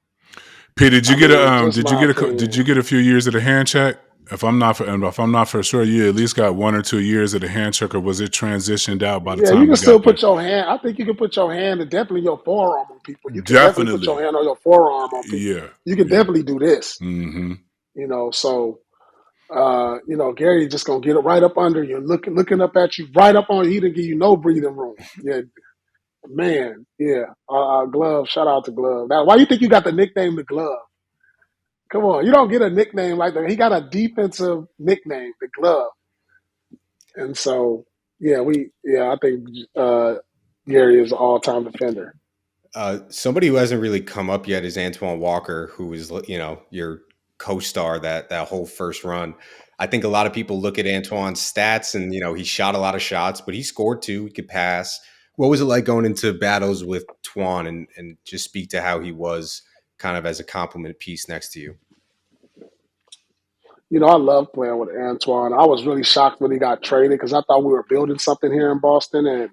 P, did you get a few years of the hand check? If I'm not for sure, you at least got 1 or 2 years of the hand check, or was it transitioned out by the time? Yeah, you can still put your hand. I think you can put your hand and definitely your forearm on people. You can definitely put your hand on your forearm on people. Yeah, you can definitely do this. Mm-hmm. So Gary just gonna get it right up under you, looking up at you, right up on you. He didn't give you no breathing room. Yeah, man. Yeah, Glove. Shout out to Glove. Now, why do you think you got the nickname the Glove? Come on, you don't get a nickname like that. He got a defensive nickname, the Glove. And so, I think Gary is an all-time defender. Somebody who hasn't really come up yet is Antoine Walker, who is, your co-star that whole first run. I think a lot of people look at Antoine's stats and, he shot a lot of shots, but he scored 2, he could pass. What was it like going into battles with Twan and just speak to how he was kind of as a compliment piece next to you? I love playing with Antoine. I was really shocked when he got traded because I thought we were building something here in Boston. And,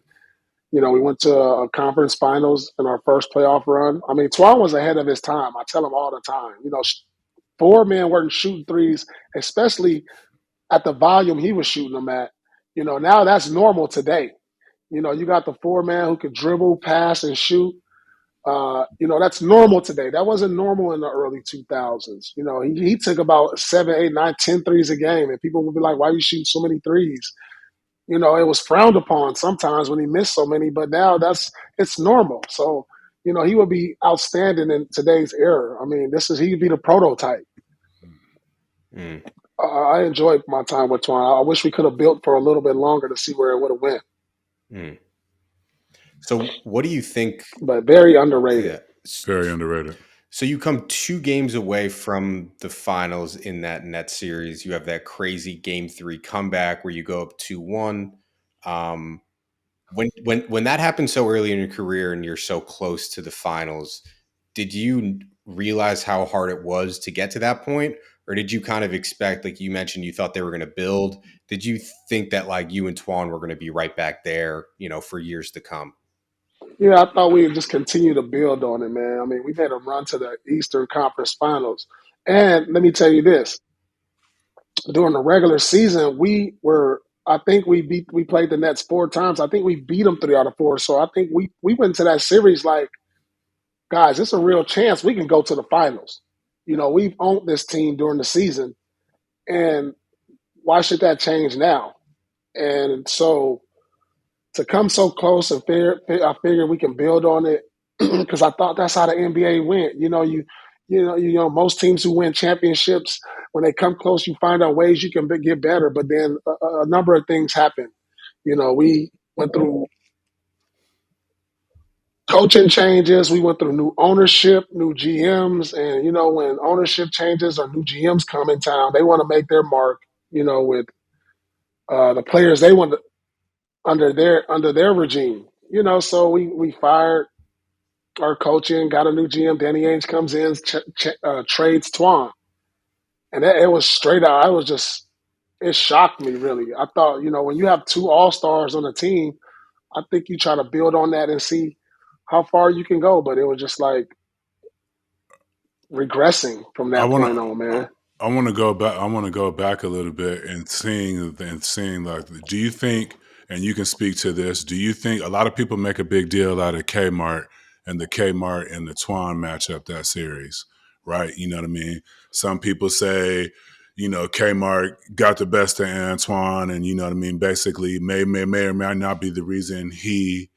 we went to a conference finals in our first playoff run. I mean, Twan was ahead of his time. I tell him all the time. 4 men weren't shooting threes, especially at the volume he was shooting them at. Now that's normal today. You got the 4 man who could dribble, pass, and shoot. That's normal today. That wasn't normal in the early 2000s. He took about 7, 8, 9, 10 threes a game, and people would be like, "Why you shoot so many threes?" It was frowned upon sometimes when he missed so many, but now it's normal. So, he would be outstanding in today's era. I mean, he'd be the prototype. I enjoyed my time with Twan. I wish we could have built for a little bit longer to see where it would have went. So what do you think? But very underrated. Yeah. Very underrated. So you come 2 games away from the finals in that net series. You have that crazy Game 3 comeback where you go up 2-1. When that happens so early in your career and you're so close to the finals, did you realize how hard it was to get to that point? Or did you kind of expect, like you mentioned, you thought they were going to build? Did you think that like you and Twan were going to be right back there, for years to come? Yeah, I thought we'd just continue to build on it, man. I mean, we made a run to the Eastern Conference Finals. And let me tell you this. During the regular season, I think we played the Nets 4 times. I think we beat them 3 out of 4. So I think we went to that series like, guys, it's a real chance we can go to the finals. We've owned this team during the season, and why should that change now? And so to come so close, and I figured we can build on it because I thought that's how the NBA went. Most teams who win championships, when they come close, you find out ways you can get better. But then a number of things happen. We went through coaching changes. We went through new ownership, new GMs. And, when ownership changes or new GMs come in town, they want to make their mark, with the players they want to, under their regime. So we fired our coaching, got a new GM. Danny Ainge comes in, trades Twan. And it was straight out. It shocked me, really. I thought, when you have 2 all-stars on the team, I think you try to build on that and see how far you can go. But it was just like regressing from that point on, man. I want to go back. I want to go back a little bit and seeing like, do you think, and you can speak to this, do you think a lot of people make a big deal out of Kmart and the Twan matchup, that series, right? You know what I mean? Some people say, Kmart got the best of Antoine, and you know what I mean. Basically, may or may not be the reason he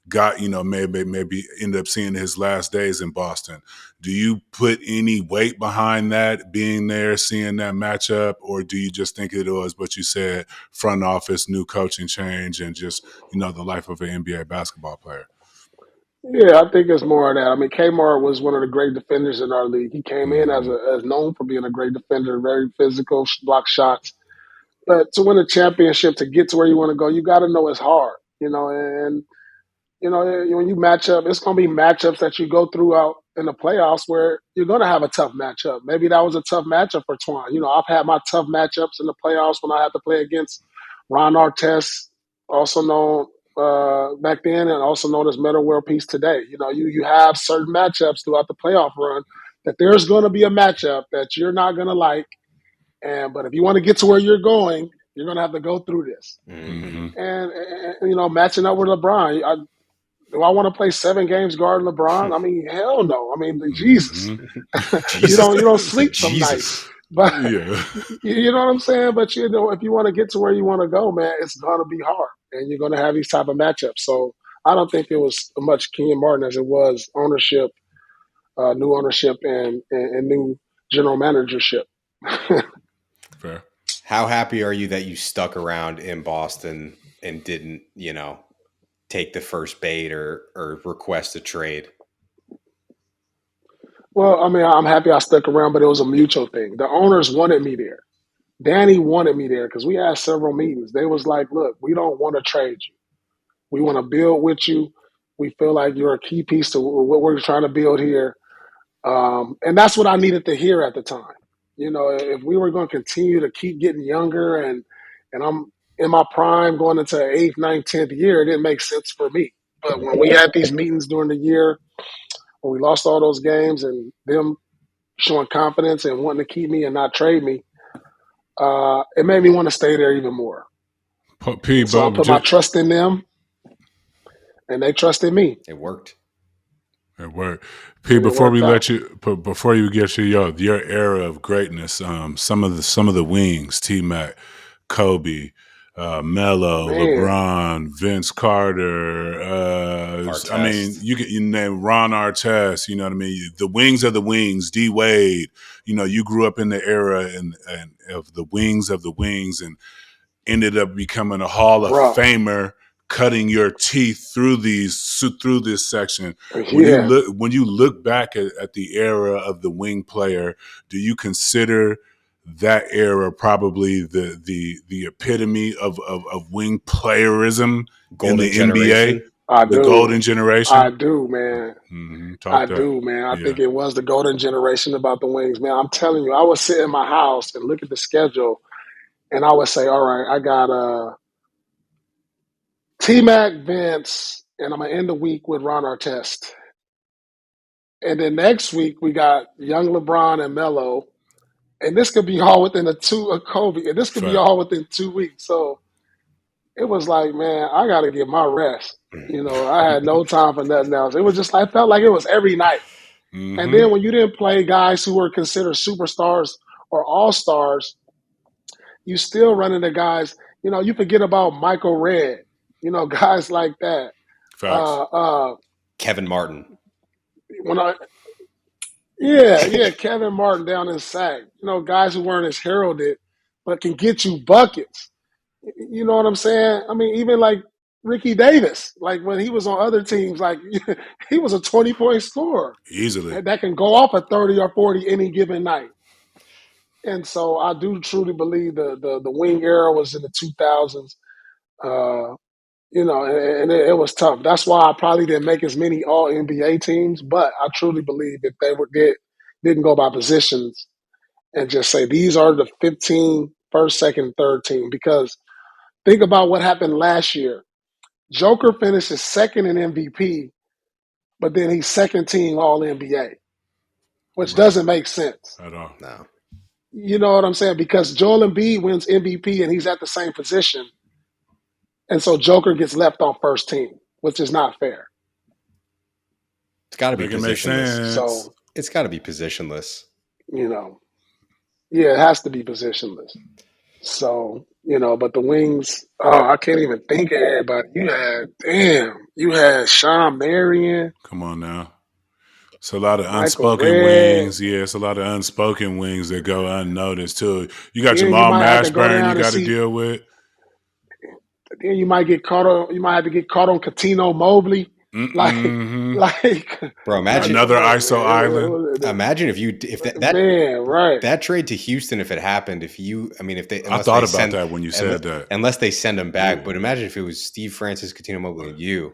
got, maybe ended up seeing his last days in Boston. Do you put any weight behind that, being there, seeing that matchup, or do you just think it was what you said, front office, new coaching change, and just, the life of an NBA basketball player? Yeah, I think it's more of that. I mean, Kmart was one of the great defenders in our league. He came in as known for being a great defender, very physical, block shots. But to win a championship, to get to where you want to go, you got to know it's hard, and when you match up, it's going to be matchups that you go throughout in the playoffs where you're going to have a tough matchup. Maybe that was a tough matchup for Twan. I've had my tough matchups in the playoffs when I had to play against Ron Artest, also known back then and also known as Metal World Peace today. You have certain matchups throughout the playoff run that there's going to be a matchup that you're not going to like. But if you want to get to where you're going, you're going to have to go through this. Mm-hmm. And matching up with LeBron, do I want to play 7 games guarding LeBron? I mean, hell no. I mean, Jesus. You don't sleep some nights. But yeah. You know what I'm saying? But if you want to get to where you want to go, man, it's gonna be hard. And you're gonna have these type of matchups. So I don't think it was much Kenyon Martin as it was ownership, new ownership and new general managership. Fair. How happy are you that you stuck around in Boston and didn't, take the first bait or request a trade? Well, I mean, I'm happy I stuck around, but it was a mutual thing. The owners wanted me there. Danny wanted me there because we had several meetings. They was like, look, we don't want to trade you. We want to build with you. We feel like you're a key piece to what we're trying to build here. And that's what I needed to hear at the time. If we were going to continue to keep getting younger and I'm in my prime going into 8th, 9th, 10th year, it didn't make sense for me. But when we had these meetings during the year, when we lost all those games and them showing confidence and wanting to keep me and not trade me, it made me want to stay there even more. So I put my trust in them, and they trusted me. It worked. It Work. Pete, before you get your era of greatness, some of the wings, T-Mac, Kobe, Melo, Man. LeBron, Vince Carter. I mean, you name Ron Artest. You know what I mean? The wings of the wings, D Wade. You know, you grew up in the era and of the wings, and ended up becoming a Hall of Famer, cutting your teeth through this section. When you look back at the era of the wing player, do you consider that era probably the epitome of wing playerism in the NBA? The golden generation? I do, man. Man. I think it was the golden generation about the wings, man. I'm telling you, I would sit in my house and look at the schedule, and I would say, all right, I got T-Mac, Vince, and I'm going to end the week with Ron Artest. And then next week, we got young LeBron and Melo. And this could be all within Kobe. And this could be all within 2 weeks. So it was like, man, I got to get my rest. You know, I had no time for nothing else. It was just, I felt like it was every night. Mm-hmm. And then when you didn't play guys who were considered superstars or all-stars, you still run into guys, you know, you forget about Michael Redd, you know, guys like that. Kevin Martin. Kevin Martin down in Sac. You know, guys who weren't as heralded, but can get you buckets. You know what I'm saying? I mean, even like Ricky Davis, like when he was on other teams, like he was a 20-point scorer. Easily. That can go off at 30 or 40 any given night. And so I do truly believe the wing era was in the 2000s. You know, and it was tough. That's why I probably didn't make as many All-NBA teams, but I truly believe that they didn't go by positions and just say these are the 15 first, second, third team. Because think about what happened last year. Joker finishes second in MVP, but then he's second team All-NBA, which doesn't make sense at all. No. You know what I'm saying? Because Joel Embiid wins MVP and he's at the same position. And so Joker gets left on first team, which is not fair. It's got to be positionless. So it's got to be positionless. You know, yeah, it has to be positionless. So, you know, but the wings, I can't even think of everybody. You had Sean Marion. Come on now. It's a lot of unspoken wings. Yeah, it's a lot of unspoken wings that go unnoticed too. You got Jamal Mashburn you got to deal with. Then you might get caught on. You might have to get caught on Catino Mobley. Like, bro, imagine another ISO island. Imagine if that trade to Houston, if it happened, I thought about that when you said that. Unless they send him back, but imagine if it was Steve Francis, Catino Mobley, and you.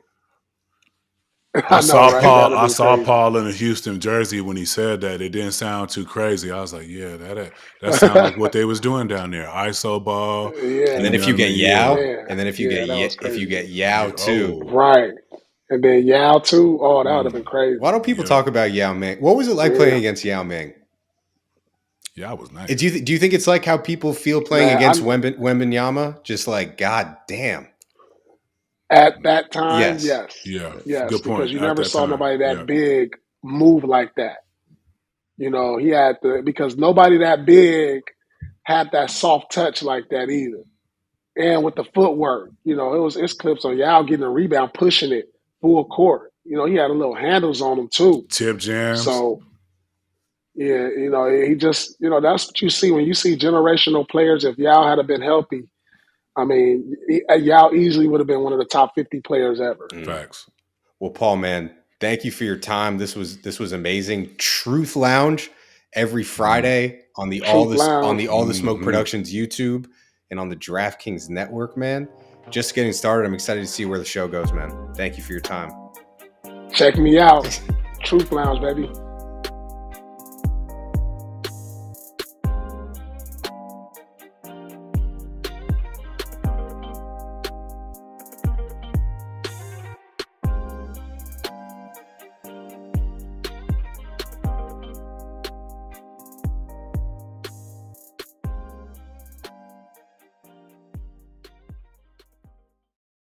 I saw Paul in a Houston jersey when he said that. It didn't sound too crazy. I was like, yeah, that sounds like what they was doing down there. ISO ball. Yeah. And then if you get Yao, and then if you get Yao too. Right. And then Yao too. Oh, that would have been crazy. Why don't people talk about Yao Ming? What was it like playing against Yao Ming? Yao was nice. Do you think it's like how people feel playing against Wembanyama? Just like, God damn. At that time, yes. Yeah. Yes, good point. Because you never saw nobody that big move like that. You know, because nobody that big had that soft touch like that either. And with the footwork, you know, it's clips on Yao getting a rebound, pushing it full court. You know, he had a little handles on him too. Tip jams. So, yeah, you know, he just, you know, that's what you see when you see generational players. If Yao had been healthy, I mean, Yao easily would have been one of the top 50 players ever. Facts. Well, Paul, man, thank you for your time. This was amazing. Truth Lounge every Friday on the All the Smoke Productions YouTube and on the DraftKings Network, man. Just getting started. I'm excited to see where the show goes, man. Thank you for your time. Check me out. Truth Lounge, baby.